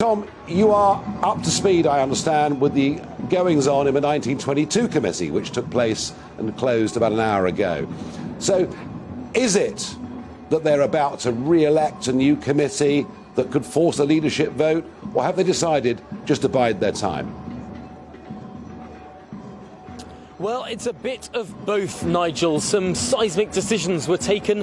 Tom, you are up to speed, I understand, with the goings-on in the 1922 committee, which took place and closed about an hour ago. So, is it that they're about to re-elect a new committee that could force a leadership vote, or have they decided just to bide their time? Well, it's a bit of both, Nigel. Some seismic decisions were taken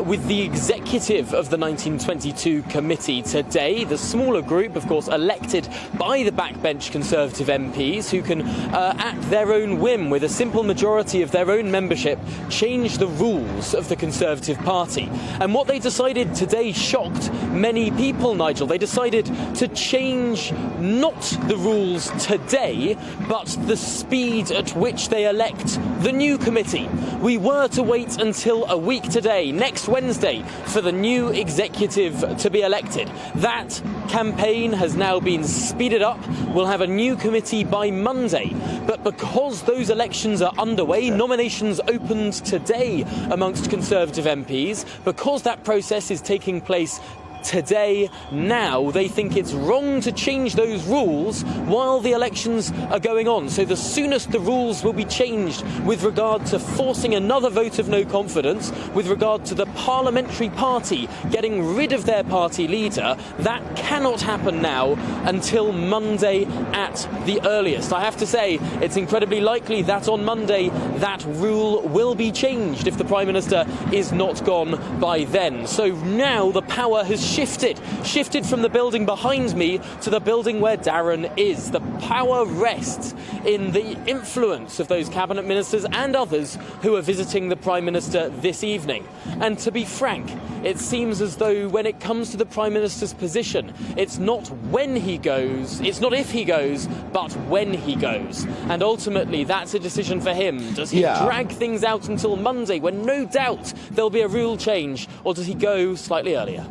with the executive of the 1922 committee today. The smaller group, of course, elected by the backbench Conservative MPs who can, at their own whim, with a simple majority of their own membership, change the rules of the Conservative Party. And what they decided today shocked many people, Nigel. They decided to change not the rules today, but the speed at which they elect the new committee. We were to wait until a week today, next Wednesday, for the new executive to be elected. That campaign has now been speeded up. We'll have a new committee by Monday. But because those elections are underway, nominations opened today amongst Conservative MPs, because that process is taking place today, now they think it's wrong to change those rules while the elections are going on. So the soonest the rules will be changed with regard to forcing another vote of no confidence, with regard to the parliamentary party getting rid of their party leader, that cannot happen now until Monday at the earliest. I have to say, it's incredibly likely that on Monday that rule will be changed if the Prime Minister is not gone by then. So now the power has shifted from the building behind me to the building where Darren is. The power rests in the influence of those cabinet ministers and others who are visiting the Prime Minister this evening. And to be frank, it seems as though when it comes to the Prime Minister's position, it's not when he goes, it's not if he goes, but when he goes. And ultimately, that's a decision for him. Does he drag things out until Monday, when no doubt there'll be a rule change, or does he go slightly earlier?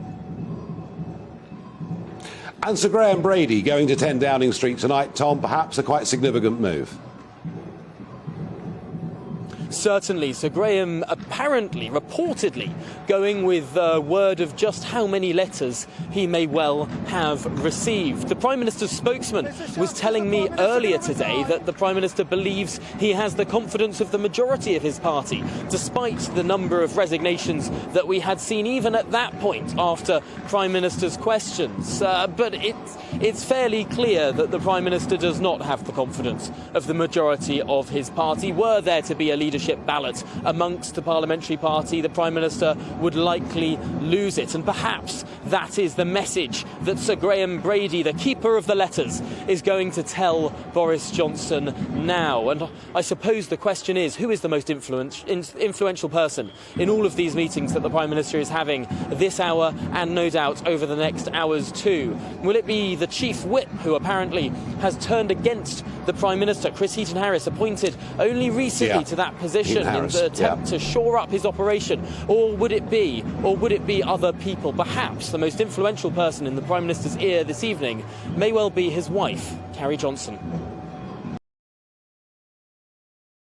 And Sir Graham Brady going to 10 Downing Street tonight, Tom, perhaps a quite significant move. Certainly. Sir Graham apparently, reportedly, going with word of just how many letters he may well have received. The Prime Minister's spokesman was telling me earlier today that the Prime Minister believes he has the confidence of the majority of his party, despite the number of resignations that we had seen even at that point after Prime Minister's questions. But it's fairly clear that the Prime Minister does not have the confidence of the majority of his party. Were there to be a leadership ballot amongst the parliamentary party, the Prime Minister would likely lose it. And perhaps that is the message that Sir Graham Brady, the keeper of the letters, is going to tell Boris Johnson now. And I suppose the question is, who is the most influential person in all of these meetings that the Prime Minister is having this hour and no doubt over the next hours too? Will it be the Chief Whip, who apparently has turned against the Prime Minister, Chris Heaton-Harris, appointed only recently to that position in the attempt to shore up his operation? Or would it be other people? Perhaps the most influential person in the Prime Minister's ear this evening may well be his wife, Carrie Johnson.